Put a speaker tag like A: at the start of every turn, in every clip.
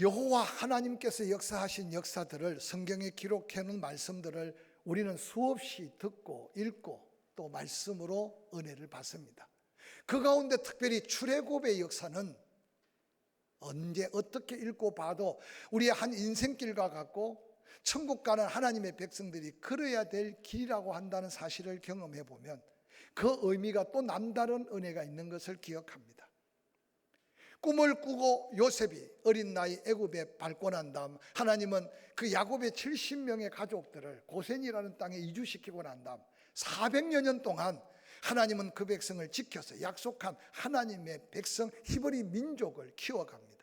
A: 여호와 하나님께서 역사하신 역사들을 성경에 기록해 놓은 말씀들을 우리는 수없이 듣고 읽고 또 말씀으로 은혜를 받습니다. 그 가운데 특별히 출애굽의 역사는 언제 어떻게 읽고 봐도 우리의 한 인생길과 같고 천국 가는 하나님의 백성들이 걸어야 될 길이라고 한다는 사실을 경험해 보면 그 의미가 또 남다른 은혜가 있는 것을 기억합니다. 꿈을 꾸고 요셉이 어린 나이 애굽에 발권한 다음 하나님은 그 야곱의 70명의 가족들을 고센이라는 땅에 이주시키고 난 다음 400여 년 동안 하나님은 그 백성을 지켜서 약속한 하나님의 백성 히브리 민족을 키워갑니다.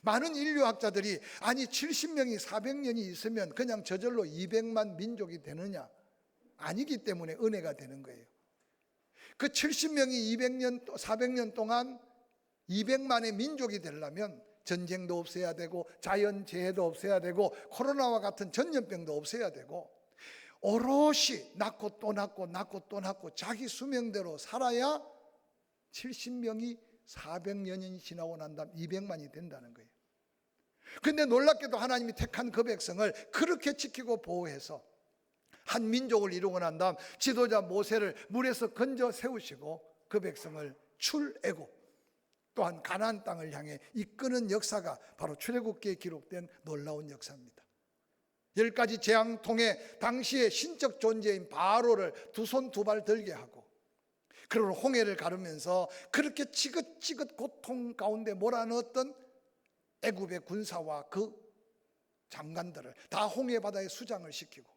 A: 많은 인류학자들이 아니 70명이 400년이 있으면 그냥 저절로 200만 민족이 되느냐? 아니기 때문에 은혜가 되는 거예요. 그 70명이 200년, 400년 동안 200만의 민족이 되려면 전쟁도 없애야 되고 자연재해도 없애야 되고 코로나와 같은 전염병도 없애야 되고 오롯이 낳고 또 낳고 낳고 또 낳고 자기 수명대로 살아야 70명이 400년이 지나고 난 다음 200만이 된다는 거예요. 그런데 놀랍게도 하나님이 택한 그 백성을 그렇게 지키고 보호해서 한 민족을 이루고 난 다음 지도자 모세를 물에서 건져 세우시고 그 백성을 출애굽 또한 가나안 땅을 향해 이끄는 역사가 바로 출애굽기에 기록된 놀라운 역사입니다. 10가지 재앙 통해 당시의 신적 존재인 바로를 두 손 두 발 들게 하고 그리고 홍해를 가르면서 그렇게 지긋지긋 고통 가운데 몰아넣었던 애굽의 군사와 그 장관들을 다 홍해 바다에 수장을 시키고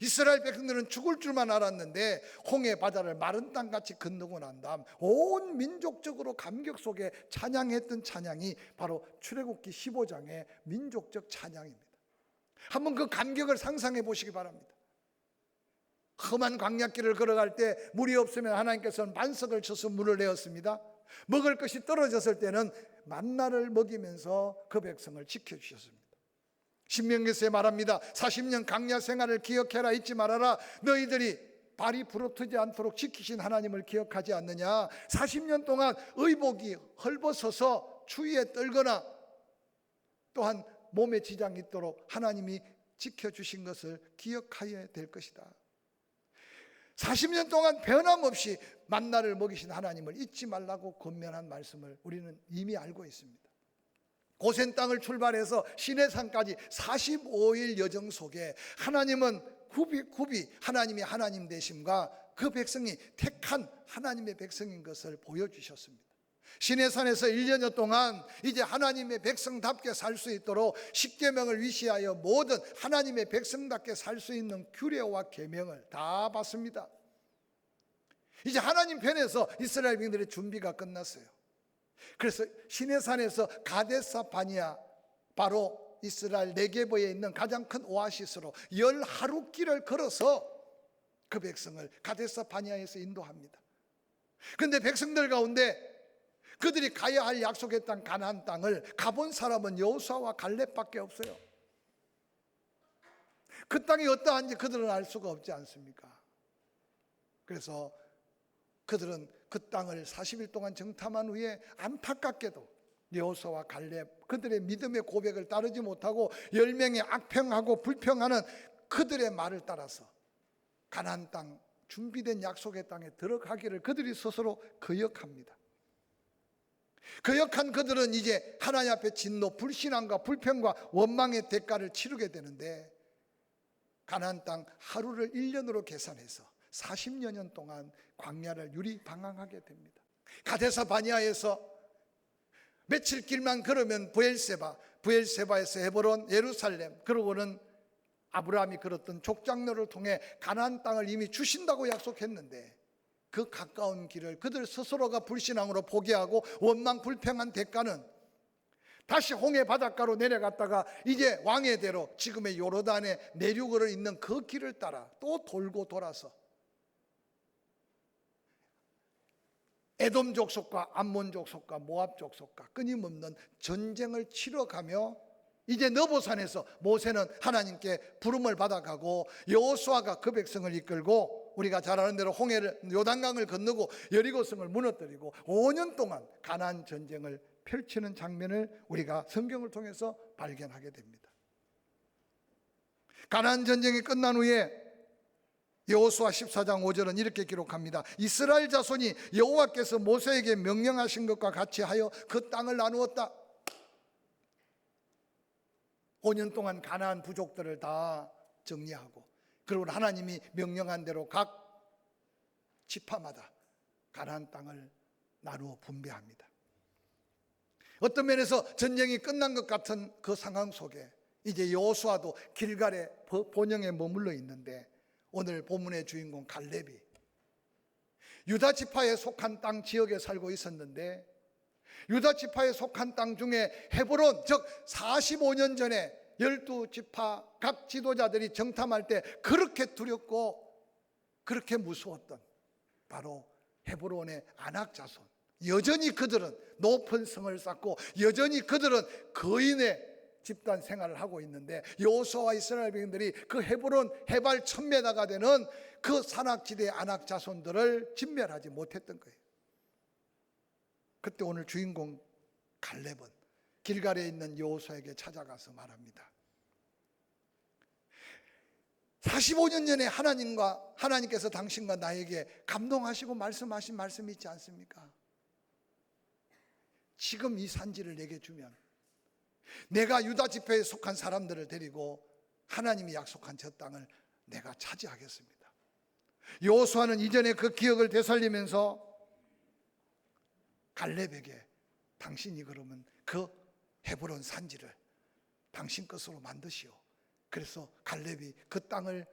A: 이스라엘 백성들은 죽을 줄만 알았는데 홍해 바다를 마른 땅같이 건너고 난 다음 온 민족적으로 감격 속에 찬양했던 찬양이 바로 출애굽기 15장의 민족적 찬양입니다. 한번 그 감격을 상상해 보시기 바랍니다. 험한 광야길을 걸어갈 때 물이 없으면 하나님께서는 반석을 쳐서 물을 내었습니다. 먹을 것이 떨어졌을 때는 만나를 먹이면서 그 백성을 지켜주셨습니다. 신명기서에 말합니다. 40년 광야 생활을 기억해라 잊지 말아라. 너희들이 발이 부러뜨지 않도록 지키신 하나님을 기억하지 않느냐. 40년 동안 의복이 헐벗어서 추위에 떨거나 또한 몸에 지장이 있도록 하나님이 지켜주신 것을 기억해야 될 것이다. 40년 동안 변함없이 만나를 먹이신 하나님을 잊지 말라고 권면한 말씀을 우리는 이미 알고 있습니다. 고센 땅을 출발해서 시내산까지 45일 여정 속에 하나님은 굽이 하나님이 하나님 되심과 그 백성이 택한 하나님의 백성인 것을 보여주셨습니다. 시내산에서 1년여 동안 이제 하나님의 백성답게 살 수 있도록 십계명을 위시하여 모든 하나님의 백성답게 살 수 있는 규례와 계명을 다 받습니다. 이제 하나님 편에서 이스라엘 백성들의 준비가 끝났어요. 그래서 시내산에서 가데사 바니아 바로 이스라엘 네게버에 있는 가장 큰 오아시스로 10하루길을 걸어서 그 백성을 가데사 바니아에서 인도합니다. 그런데 백성들 가운데 그들이 가야 할 약속의 땅 가나안 땅을 가본 사람은 여호수아와 갈렙밖에 없어요. 그 땅이 어떠한지 그들은 알 수가 없지 않습니까? 그래서 그들은 그 땅을 40일 동안 정탐한 후에 안타깝게도 여호수아와 갈렙 그들의 믿음의 고백을 따르지 못하고 10명의 악평하고 불평하는 그들의 말을 따라서 가나안 땅 준비된 약속의 땅에 들어가기를 그들이 스스로 거역합니다. 거역한 그들은 이제 하나님 앞에 진노, 불신앙과 불평과 원망의 대가를 치르게 되는데 가나안 땅 하루를 1년으로 계산해서 40여 년 동안 광야를 유리방황하게 됩니다. 가데사 바니아에서 며칠 길만 걸으면 부엘세바에서 헤브론, 예루살렘, 그러고는 아브라함이 걸었던 족장로를 통해 가나안 땅을 이미 주신다고 약속했는데 그 가까운 길을 그들 스스로가 불신앙으로 포기하고 원망 불평한 대가는 다시 홍해 바닷가로 내려갔다가 이제 왕의대로 지금의 요르단의 내륙으로 있는 그 길을 따라 또 돌고 돌아서 에돔 족속과 암몬 족속과 모압 족속과 끊임없는 전쟁을 치러가며 이제 느보산에서 모세는 하나님께 부름을 받아가고 여호수아가 그 백성을 이끌고 우리가 잘 아는 대로 홍해를 요단강을 건너고 여리고성을 무너뜨리고 5년 동안 가나안 전쟁을 펼치는 장면을 우리가 성경을 통해서 발견하게 됩니다. 가나안 전쟁이 끝난 후에 여호수아 14장 5절은 이렇게 기록합니다. 이스라엘 자손이 여호와께서 모세에게 명령하신 것과 같이 하여 그 땅을 나누었다. 5년 동안 가나안 부족들을 다 정리하고, 그리고 하나님이 명령한 대로 각 지파마다 가나안 땅을 나누어 분배합니다. 어떤 면에서 전쟁이 끝난 것 같은 그 상황 속에 이제 여호수아도 길갈의 본영에 머물러 있는데, 오늘 본문의 주인공 갈렙이 유다 지파에 속한 땅 지역에 살고 있었는데, 유다 지파에 속한 땅 중에 헤브론, 즉 45년 전에 12지파 각 지도자들이 정탐할 때 그렇게 두렵고 그렇게 무서웠던 바로 헤브론의 아낙 자손, 여전히 그들은 높은 성을 쌓고 여전히 그들은 거인의 집단 생활을 하고 있는데, 여호수아와 이스라엘 백성들이 그 헤브론 해발 1000m가 되는 그 산악지대의 아낙 자손들을 진멸하지 못했던 거예요. 그때 오늘 주인공 갈렙은 길갈에 있는 여호수아에게 찾아가서 말합니다. 45년 전에 하나님께서 당신과 나에게 감동하시고 말씀하신 말씀이 있지 않습니까? 지금 이 산지를 내게 주면 내가 유다 지파에 속한 사람들을 데리고 하나님이 약속한 저 땅을 내가 차지하겠습니다. 여호수아는 이전에 그 기억을 되살리면서 갈렙에게 당신이 그러면 그 헤브론 산지를 당신 것으로 만드시오. 그래서 갈렙이 그 땅을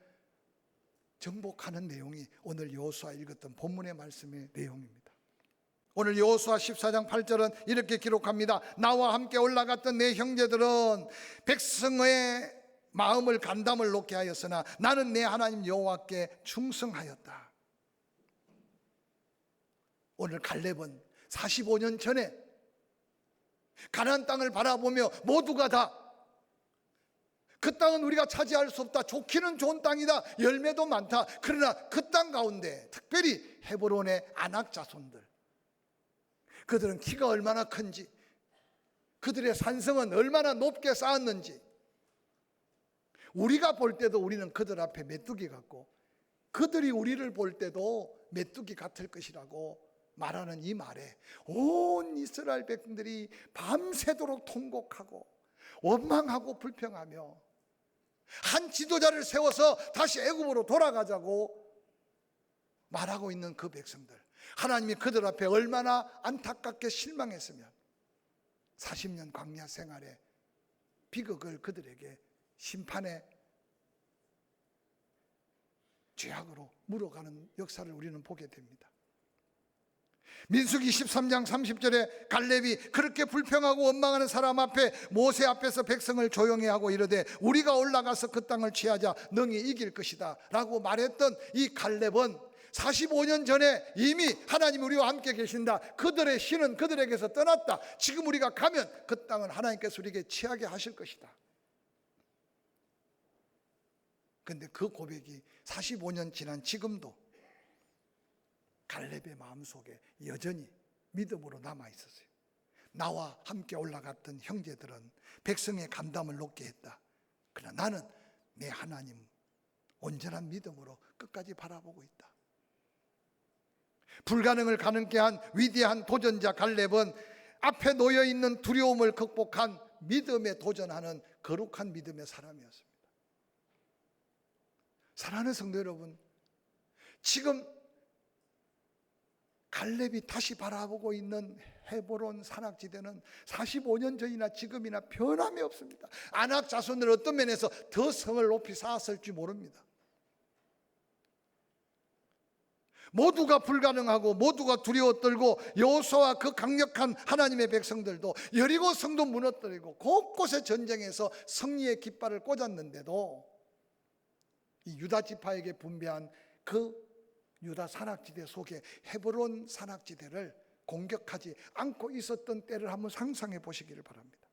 A: 정복하는 내용이 오늘 여호수아 읽었던 본문의 말씀의 내용입니다. 오늘 여호수아 14장 8절은 이렇게 기록합니다. 나와 함께 올라갔던 내 형제들은 백성의 마음을 간담을 놓게 하였으나 나는 내 하나님 여호와께 충성하였다. 오늘 갈렙은 45년 전에 가나안 땅을 바라보며 모두가 다 그 땅은 우리가 차지할 수 없다, 좋기는 좋은 땅이다, 열매도 많다. 그러나 그 땅 가운데 특별히 헤브론의 아낙 자손들, 그들은 키가 얼마나 큰지, 그들의 산성은 얼마나 높게 쌓았는지, 우리가 볼 때도 우리는 그들 앞에 메뚜기 같고 그들이 우리를 볼 때도 메뚜기 같을 것이라고 말하는 이 말에 온 이스라엘 백성들이 밤새도록 통곡하고 원망하고 불평하며 한 지도자를 세워서 다시 애굽으로 돌아가자고 말하고 있는 그 백성들, 하나님이 그들 앞에 얼마나 안타깝게 실망했으면 40년 광야 생활의 비극을 그들에게 심판의 죄악으로 물어가는 역사를 우리는 보게 됩니다. 민수기 13장 30절에 갈렙이 그렇게 불평하고 원망하는 사람 앞에 모세 앞에서 백성을 조용히 하고 이르되 우리가 올라가서 그 땅을 취하자, 능히 이길 것이다 라고 말했던 이 갈렙은 45년 전에 이미 하나님 우리와 함께 계신다, 그들의 신은 그들에게서 떠났다, 지금 우리가 가면 그 땅은 하나님께서 우리에게 취하게 하실 것이다. 그런데 그 고백이 45년 지난 지금도 갈렙의 마음속에 여전히 믿음으로 남아있었어요. 나와 함께 올라갔던 형제들은 백성의 감담을 높게 했다. 그러나 나는 내 하나님 온전한 믿음으로 끝까지 바라보고 있다. 불가능을 가능케 한 위대한 도전자 갈렙은 앞에 놓여있는 두려움을 극복한 믿음에 도전하는 거룩한 믿음의 사람이었습니다. 사랑하는 성도 여러분, 지금 갈렙이 다시 바라보고 있는 헤브론 산악지대는 45년 전이나 지금이나 변함이 없습니다. 아낙 자손들 어떤 면에서 더 성을 높이 쌓았을지 모릅니다. 모두가 불가능하고 모두가 두려워 떨고 여호수아와 그 강력한 하나님의 백성들도 여리고 성도 무너뜨리고 곳곳에 전쟁에서 승리의 깃발을 꽂았는데도 이 유다 지파에게 분배한 그 유다 산악지대 속에 헤브론 산악지대를 공격하지 않고 있었던 때를 한번 상상해 보시기를 바랍니다.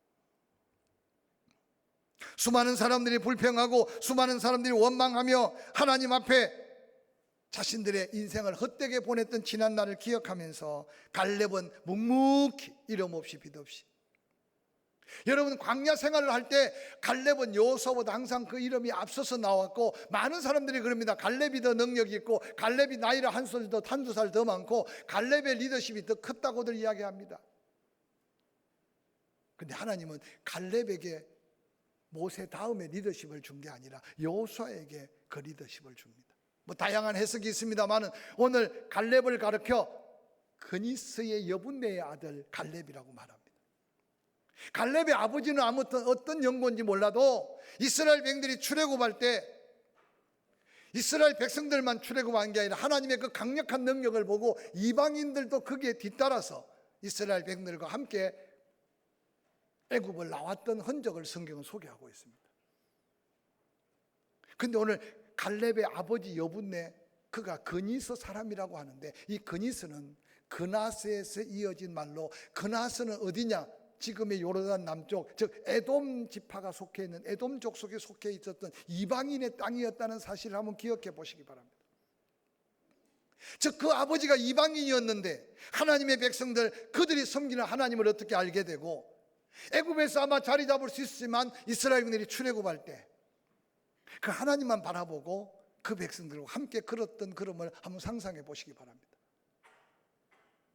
A: 수많은 사람들이 불평하고 수많은 사람들이 원망하며 하나님 앞에 자신들의 인생을 헛되게 보냈던 지난 날을 기억하면서 갈렙은 묵묵히 이름 없이 빛 없이, 여러분 광야 생활을 할 때 갈렙은 여호수아보다 항상 그 이름이 앞서서 나왔고, 많은 사람들이 그럽니다. 갈렙이 더 능력이 있고, 갈렙이 나이를 한두 살 더 많고, 갈렙의 리더십이 더 컸다고들 이야기합니다. 근데 하나님은 갈렙에게 모세 다음에 리더십을 준 게 아니라 여호수아에게 그 리더십을 줍니다. 뭐 다양한 해석이 있습니다만은 오늘 갈렙을 가르쳐 그니스의 여분네의 아들 갈렙이라고 말합니다. 갈렙의 아버지는 아무튼 어떤 연고인지 몰라도 이스라엘 백성들이 출애굽할 때 이스라엘 백성들만 출애굽한 게 아니라 하나님의 그 강력한 능력을 보고 이방인들도 거기에 뒤따라서 이스라엘 백성들과 함께 애굽을 나왔던 흔적을 성경은 소개하고 있습니다. 그런데 오늘 갈렙의 아버지 여분네, 그가 그니스 사람이라고 하는데, 이 그니스는 그나스에서 이어진 말로, 그나스는 어디냐? 지금의 요르단 남쪽, 즉 에돔 지파가 속해 있는 에돔 족속에 속해 있었던 이방인의 땅이었다는 사실을 한번 기억해 보시기 바랍니다. 즉 그 아버지가 이방인이었는데 하나님의 백성들, 그들이 섬기는 하나님을 어떻게 알게 되고, 애굽에서 아마 자리 잡을 수 있었지만 이스라엘인들이 출애굽할 때 그 하나님만 바라보고 그 백성들과 함께 걸었던 걸음을 한번 상상해 보시기 바랍니다.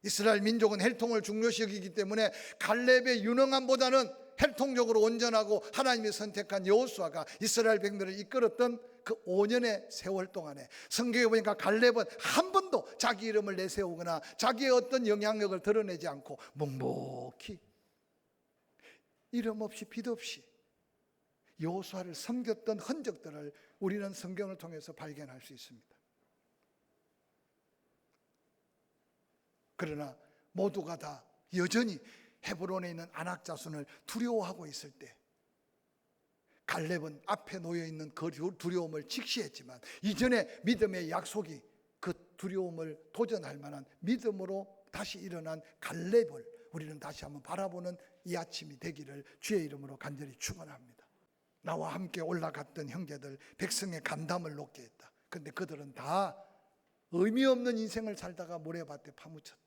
A: 이스라엘 민족은 혈통을 중요시 여기기 때문에 갈렙의 유능함보다는 혈통적으로 온전하고 하나님이 선택한 여호수아가 이스라엘 백성들을 이끌었던 그 5년의 세월 동안에 성경에 보니까 갈렙은 한 번도 자기 이름을 내세우거나 자기의 어떤 영향력을 드러내지 않고 묵묵히 이름 없이 빛 없이 여호수아를 섬겼던 흔적들을 우리는 성경을 통해서 발견할 수 있습니다. 그러나 모두가 다 여전히 헤브론에 있는 아낙 자손을 두려워하고 있을 때 갈렙은 앞에 놓여 있는 그 두려움을 직시했지만 이전에 믿음의 약속이 그 두려움을 도전할 만한 믿음으로 다시 일어난 갈렙을 우리는 다시 한번 바라보는 이 아침이 되기를 주의 이름으로 간절히 축원합니다. 나와 함께 올라갔던 형제들, 백성의 간담을 놓게 했다. 그런데 그들은 다 의미 없는 인생을 살다가 모래밭에 파묻혔다.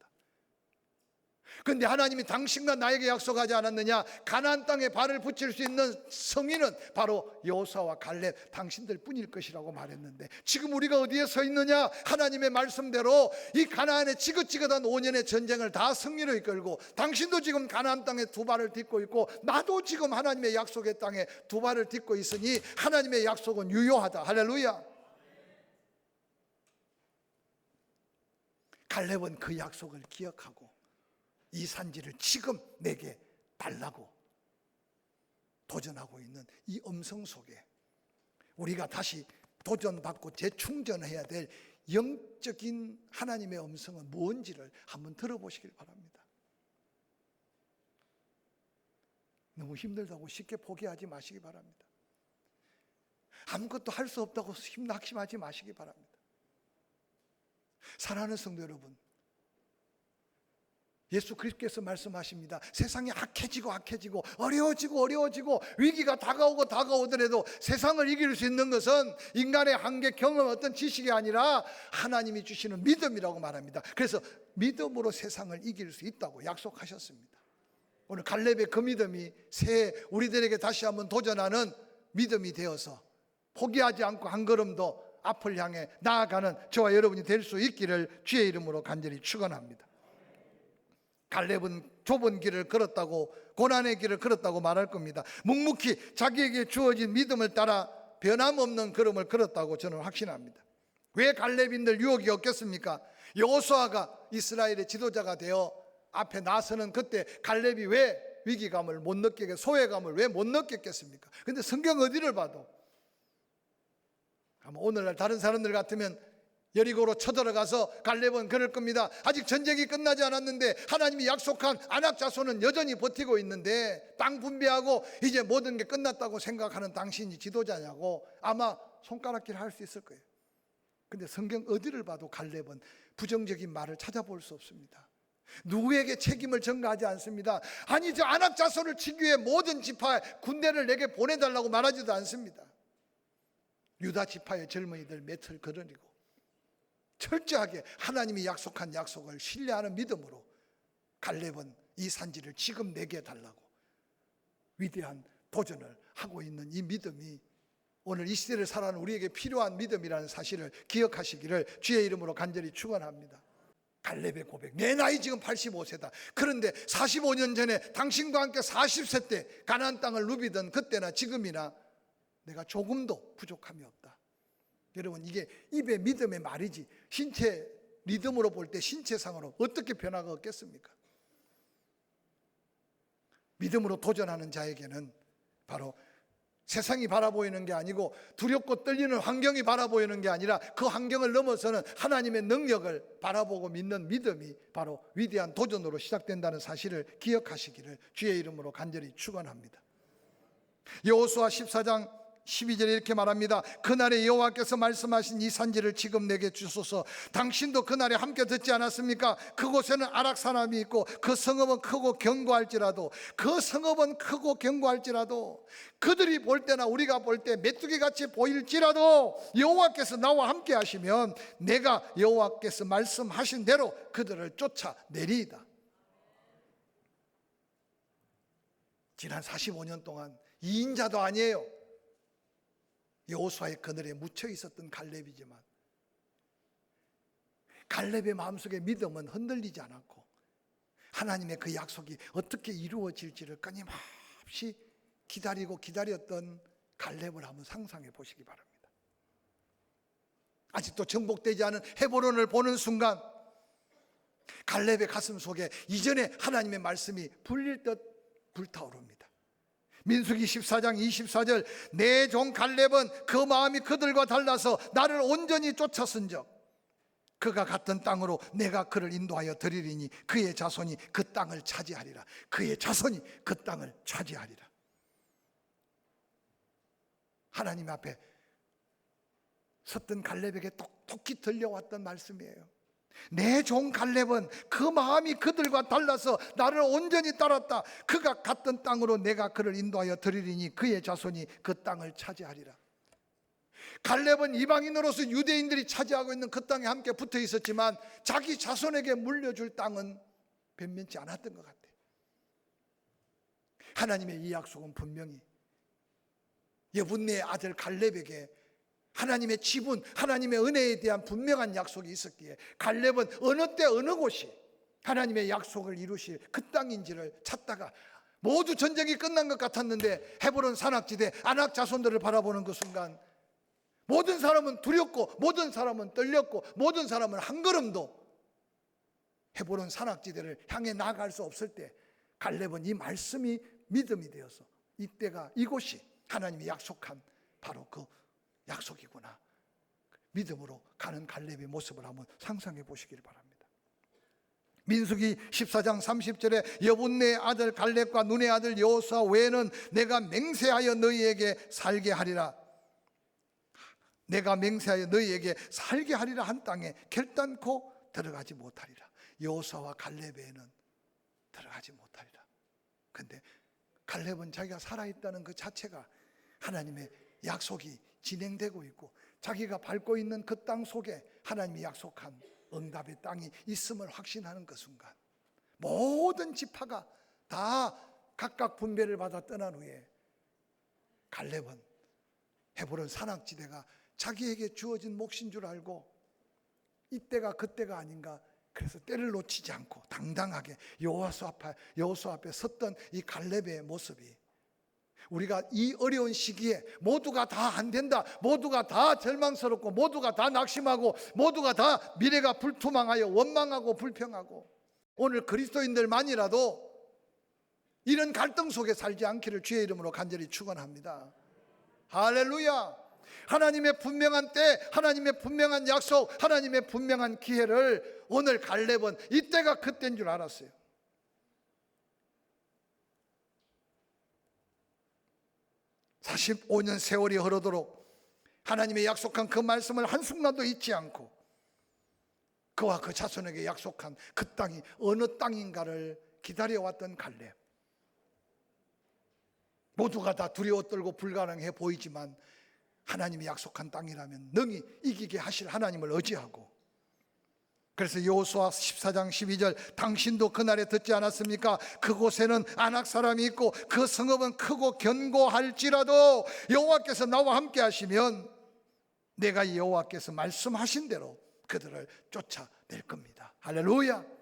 A: 그런데 하나님이 당신과 나에게 약속하지 않았느냐? 가나안 땅에 발을 붙일 수 있는 성인은 바로 여호수아와 갈렙, 당신들 뿐일 것이라고 말했는데, 지금 우리가 어디에 서 있느냐? 하나님의 말씀대로 이 가나안의 지긋지긋한 5년의 전쟁을 다 승리로 이끌고, 당신도 지금 가나안 땅에 두 발을 딛고 있고, 나도 지금 하나님의 약속의 땅에 두 발을 딛고 있으니 하나님의 약속은 유효하다. 할렐루야. 갈렙은 그 약속을 기억하고 이 산지를 지금 내게 달라고 도전하고 있는 이 음성 속에 우리가 다시 도전받고 재충전해야 될 영적인 하나님의 음성은 뭔지를 한번 들어보시길 바랍니다. 너무 힘들다고 쉽게 포기하지 마시기 바랍니다. 아무것도 할 수 없다고 낙심하지 마시기 바랍니다. 사랑하는 성도 여러분, 예수 그리스도께서 말씀하십니다. 세상이 악해지고 어려워지고 위기가 다가오더라도 세상을 이길 수 있는 것은 인간의 한계, 경험, 어떤 지식이 아니라 하나님이 주시는 믿음이라고 말합니다. 그래서 믿음으로 세상을 이길 수 있다고 약속하셨습니다. 오늘 갈렙의 그 믿음이 새해 우리들에게 다시 한번 도전하는 믿음이 되어서 포기하지 않고 한 걸음도 앞을 향해 나아가는 저와 여러분이 될 수 있기를 주의 이름으로 간절히 축원합니다. 갈렙은 좁은 길을 걸었다고, 고난의 길을 걸었다고 말할 겁니다. 묵묵히 자기에게 주어진 믿음을 따라 변함없는 걸음을 걸었다고 저는 확신합니다. 왜 갈렙인들 유혹이 없겠습니까? 여호수아가 이스라엘의 지도자가 되어 앞에 나서는 그때 갈렙이 왜 위기감을 못 느끼게, 소외감을 왜 못 느꼈겠습니까? 그런데 성경 어디를 봐도 아마 오늘날 다른 사람들 같으면 여리고로 쳐들어가서 갈렙은 그럴 겁니다. 아직 전쟁이 끝나지 않았는데 하나님이 약속한 아낙 자손은 여전히 버티고 있는데 땅 분배하고 이제 모든 게 끝났다고 생각하는 당신이 지도자냐고 아마 손가락질 할 수 있을 거예요. 근데 성경 어디를 봐도 갈렙은 부정적인 말을 찾아볼 수 없습니다. 누구에게 책임을 전가하지 않습니다. 아니 저 아낙 자손을 치기 위해 모든 지파 군대를 내게 보내달라고 말하지도 않습니다. 유다 지파의 젊은이들 몇을 거느리고 철저하게 하나님이 약속한 약속을 신뢰하는 믿음으로 갈렙은 이 산지를 지금 내게 달라고 위대한 도전을 하고 있는 이 믿음이 오늘 이 시대를 살아가는 우리에게 필요한 믿음이라는 사실을 기억하시기를 주의 이름으로 간절히 축원합니다. 갈렙의 고백. 내 나이 지금 85세다. 그런데 45년 전에 당신과 함께 40세 때 가나안 땅을 누비던 그때나 지금이나 내가 조금도 부족함이 없다. 여러분, 이게 입의 믿음의 말이지 신체 리듬으로 볼 때 신체상으로 어떻게 변화가 없겠습니까? 믿음으로 도전하는 자에게는 바로 세상이 바라보이는 게 아니고 두렵고 떨리는 환경이 바라보이는 게 아니라 그 환경을 넘어서는 하나님의 능력을 바라보고 믿는 믿음이 바로 위대한 도전으로 시작된다는 사실을 기억하시기를 주의 이름으로 간절히 축원합니다. 여호수아 14장 12절에 이렇게 말합니다. 그날에 여호와께서 말씀하신 이 산지를 지금 내게 주소서. 당신도 그날에 함께 듣지 않았습니까? 그곳에는 아락 사람이 있고 그 성읍은 크고 견고할지라도, 그 성읍은 크고 견고할지라도, 그들이 볼 때나 우리가 볼 때 메뚜기 같이 보일지라도 여호와께서 나와 함께 하시면 내가 여호와께서 말씀하신 대로 그들을 쫓아내리이다. 지난 45년 동안 2인자도 아니에요. 여호수아의 그늘에 묻혀 있었던 갈렙이지만 갈렙의 마음속에 믿음은 흔들리지 않았고 하나님의 그 약속이 어떻게 이루어질지를 끊임없이 기다리고 기다렸던 갈렙을 한번 상상해 보시기 바랍니다. 아직도 정복되지 않은 헤브론을 보는 순간 갈렙의 가슴 속에 이전에 하나님의 말씀이 불릴 듯 불타오릅니다. 민수기 14장 24절 내 종 갈렙은 그 마음이 그들과 달라서 나를 온전히 쫓았은즉 그가 갔던 땅으로 내가 그를 인도하여 드리리니 그의 자손이 그 땅을 차지하리라. 그의 자손이 그 땅을 차지하리라. 하나님 앞에 섰던 갈렙에게 똑똑히 들려왔던 말씀이에요. 내 종 갈렙은 그 마음이 그들과 달라서 나를 온전히 따랐다. 그가 갔던 땅으로 내가 그를 인도하여 드리리니 그의 자손이 그 땅을 차지하리라. 갈렙은 이방인으로서 유대인들이 차지하고 있는 그 땅에 함께 붙어 있었지만 자기 자손에게 물려줄 땅은 변변치 않았던 것 같아요. 하나님의 이 약속은 분명히 예분네의 아들 갈렙에게 하나님의 지분, 하나님의 은혜에 대한 분명한 약속이 있었기에 갈렙은 어느 때 어느 곳이 하나님의 약속을 이루실 그 땅인지를 찾다가 모두 전쟁이 끝난 것 같았는데 헤브론 산악지대 아낙 자손들을 바라보는 그 순간 모든 사람은 두렵고 모든 사람은 떨렸고 모든 사람은 한 걸음도 헤브론 산악지대를 향해 나아갈 수 없을 때 갈렙은 이 말씀이 믿음이 되어서 이때가 이곳이 하나님이 약속한 바로 그 약속이구나. 믿음으로 가는 갈렙의 모습을 한번 상상해 보시길 바랍니다. 민수기 14장 30절에 여분네의 아들 갈렙과 눈의 아들 여호수아 외에는 내가 맹세하여 너희에게 살게 하리라. 내가 맹세하여 너희에게 살게 하리라 한 땅에 결단코 들어가지 못하리라. 여호수아와 갈렙에는 들어가지 못하리라. 근데 갈렙은 자기가 살아있다는 그 자체가 하나님의 약속이 진행되고 있고 자기가 밟고 있는 그 땅 속에 하나님이 약속한 응답의 땅이 있음을 확신하는 그 순간 모든 지파가 다 각각 분배를 받아 떠난 후에 갈렙은 헤브론 산악지대가 자기에게 주어진 몫인 줄 알고 이때가 그때가 아닌가, 그래서 때를 놓치지 않고 당당하게 여호수아 앞에 섰던 이 갈렙의 모습이 우리가 이 어려운 시기에 모두가 다 안 된다, 모두가 다 절망스럽고 모두가 다 낙심하고 모두가 다 미래가 불투망하여 원망하고 불평하고 오늘 그리스도인들만이라도 이런 갈등 속에 살지 않기를 주의 이름으로 간절히 축원합니다. 할렐루야. 하나님의 분명한 때, 하나님의 분명한 약속, 하나님의 분명한 기회를 오늘 갈렙은 이때가 그때인 줄 알았어요. (45년) 세월이 흐르도록 하나님의 약속한 그 말씀을 한순간도 잊지 않고 그와 그 자손에게 약속한 그 땅이 어느 땅인가를 기다려왔던 갈렙. 모두가 다 두려워 떨고 불가능해 보이지만 하나님이 약속한 땅이라면 능히 이기게 하실 하나님을 의지하고 그래서 여호수아 14장 12절 당신도 그날에 듣지 않았습니까? 그곳에는 아낙 사람이 있고 그 성읍은 크고 견고할지라도 여호와께서 나와 함께 하시면 내가 여호와께서 말씀하신 대로 그들을 쫓아낼 겁니다. 할렐루야.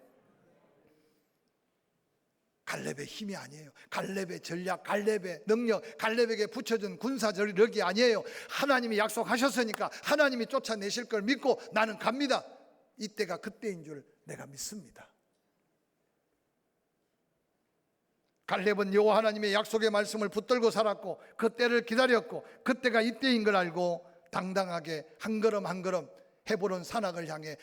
A: 갈렙의 힘이 아니에요. 갈렙의 전략, 갈렙의 능력, 갈렙에게 붙여준 군사전력이 아니에요. 하나님이 약속하셨으니까 하나님이 쫓아내실 걸 믿고 나는 갑니다. 이때가 그때인 줄 내가 믿습니다. 갈렙은 여호와 하나님의 약속의 말씀을 붙들고 살았고 그때를 기다렸고 그때가 이때인 걸 알고 당당하게 한 걸음 한 걸음 헤브론 산악을 향해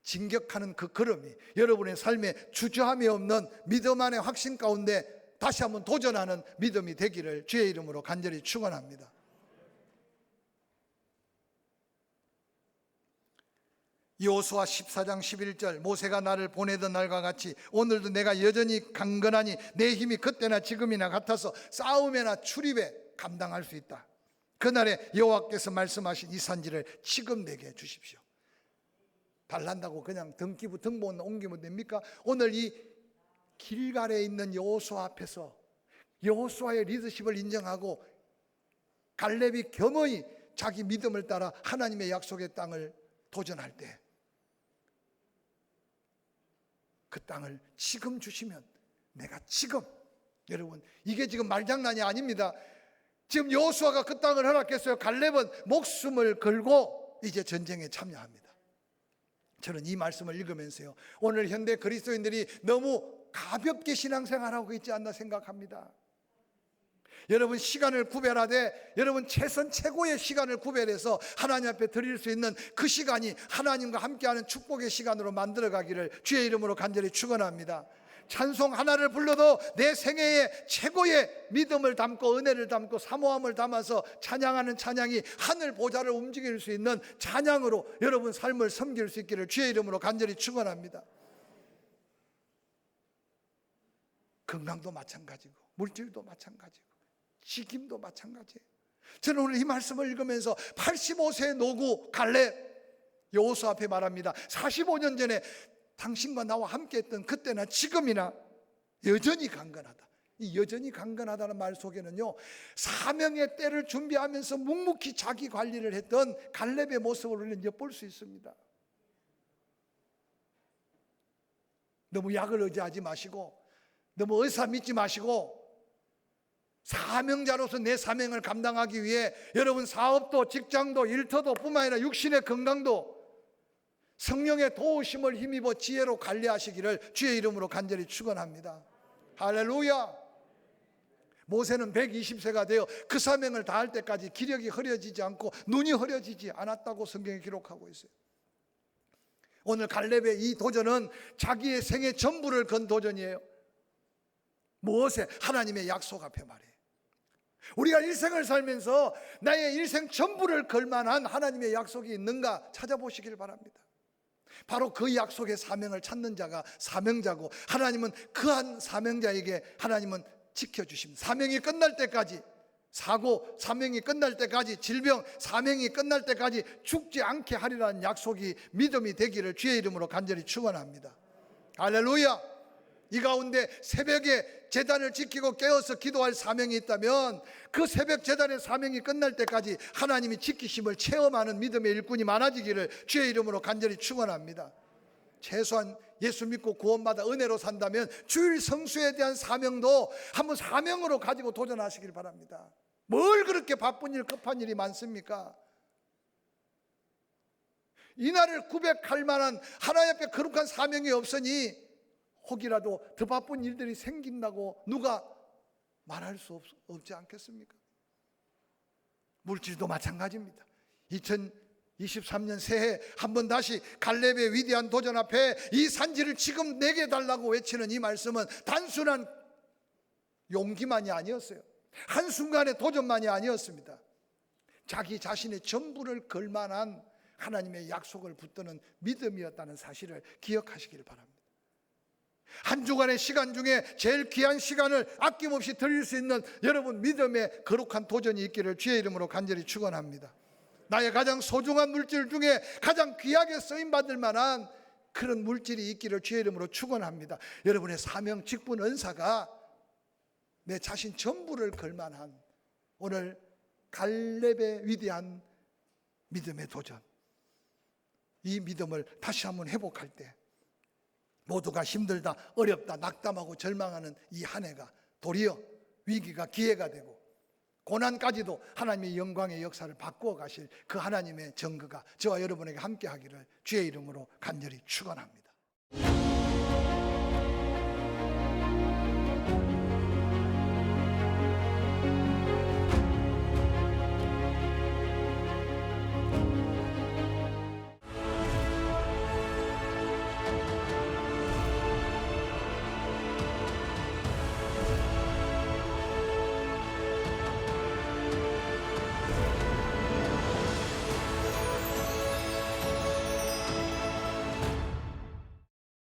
A: 진격하는 그 걸음이 여러분의 삶에 주저함이 없는 믿음 안의 확신 가운데 다시 한번 도전하는 믿음이 되기를 주의 이름으로 간절히 축원합니다. 여호수아 14장 11절 모세가 나를 보내던 날과 같이 오늘도 내가 여전히 강건하니 내 힘이 그때나 지금이나 같아서 싸움에나 출입에 감당할 수 있다. 그날에 여호와께서 말씀하신 이 산지를 지금 내게 주십시오. 달란다고 그냥 등본 옮기면 됩니까? 오늘 이 길갈에 있는 여호수아 앞에서 여호수아의 리더십을 인정하고 갈렙이 겸허히 자기 믿음을 따라 하나님의 약속의 땅을 도전할 때 그 땅을 지금 주시면 내가 지금, 여러분 이게 지금 말장난이 아닙니다. 지금 여호수아가 그 땅을 허락했어요. 갈렙은 목숨을 걸고 이제 전쟁에 참여합니다. 저는 이 말씀을 읽으면서요, 오늘 현대 그리스도인들이 너무 가볍게 신앙생활하고 있지 않나 생각합니다. 여러분 시간을 구별하되 여러분 최고의 시간을 구별해서 하나님 앞에 드릴 수 있는 그 시간이 하나님과 함께하는 축복의 시간으로 만들어가기를 주의 이름으로 간절히 축원합니다. 찬송 하나를 불러도 내 생애에 최고의 믿음을 담고 은혜를 담고 사모함을 담아서 찬양하는 찬양이 하늘 보좌를 움직일 수 있는 찬양으로 여러분 삶을 섬길 수 있기를 주의 이름으로 간절히 축원합니다. 건강도 마찬가지고 물질도 마찬가지고 직임도 마찬가지예요. 저는 오늘 이 말씀을 읽으면서 85세의 노구 갈렙 여호수아 앞에 말합니다. 45년 전에 당신과 나와 함께했던 그때나 지금이나 여전히 강건하다. 이 여전히 강건하다는 말 속에는요, 사명의 때를 준비하면서 묵묵히 자기 관리를 했던 갈렙의 모습을 우리는 엿볼 수 있습니다. 너무 약을 의지하지 마시고 너무 의사 믿지 마시고 사명자로서 내 사명을 감당하기 위해 여러분 사업도 직장도 일터도 뿐만 아니라 육신의 건강도 성령의 도우심을 힘입어 지혜로 관리하시기를 주의 이름으로 간절히 축원합니다. 할렐루야. 모세는 120세가 되어 그 사명을 다할 때까지 기력이 흐려지지 않고 눈이 흐려지지 않았다고 성경에 기록하고 있어요. 오늘 갈렙의 이 도전은 자기의 생애 전부를 건 도전이에요. 무엇에? 하나님의 약속 앞에 말이에요. 우리가 일생을 살면서 나의 일생 전부를 걸 만한 하나님의 약속이 있는가 찾아보시길 바랍니다. 바로 그 약속의 사명을 찾는 자가 사명자고 하나님은 그한 사명자에게 하나님은 지켜주십니다. 사명이 끝날 때까지, 사고 사명이 끝날 때까지, 질병 사명이 끝날 때까지 죽지 않게 하리라는 약속이 믿음이 되기를 주의 이름으로 간절히 축원합니다. 할렐루야. 이 가운데 새벽에 제단을 지키고 깨어서 기도할 사명이 있다면 그 새벽 제단의 사명이 끝날 때까지 하나님이 지키심을 체험하는 믿음의 일꾼이 많아지기를 주의 이름으로 간절히 축원합니다. 최소한 예수 믿고 구원받아 은혜로 산다면 주일 성수에 대한 사명도 한번 사명으로 가지고 도전하시길 바랍니다. 뭘 그렇게 바쁜 일 급한 일이 많습니까? 이날을 구백할 만한 하나님 앞에 거룩한 사명이 없으니 혹이라도 더 바쁜 일들이 생긴다고 누가 말할 수 없지 않겠습니까? 물질도 마찬가지입니다. 2023년 새해 한번 다시 갈렙의 위대한 도전 앞에 이 산지를 지금 내게 달라고 외치는 이 말씀은 단순한 용기만이 아니었어요. 한순간의 도전만이 아니었습니다. 자기 자신의 전부를 걸 만한 하나님의 약속을 붙드는 믿음이었다는 사실을 기억하시길 바랍니다. 한 주간의 시간 중에 제일 귀한 시간을 아낌없이 드릴 수 있는 여러분 믿음의 거룩한 도전이 있기를 주의 이름으로 간절히 축원합니다. 나의 가장 소중한 물질 중에 가장 귀하게 쓰임받을 만한 그런 물질이 있기를 주의 이름으로 축원합니다. 여러분의 사명, 직분, 은사가 내 자신 전부를 걸만한 오늘 갈렙의 위대한 믿음의 도전, 이 믿음을 다시 한번 회복할 때 모두가 힘들다, 어렵다, 낙담하고 절망하는 이 한 해가 도리어 위기가 기회가 되고 고난까지도 하나님의 영광의 역사를 바꾸어 가실 그 하나님의 증거가 저와 여러분에게 함께 하기를 주의 이름으로 간절히 축원합니다.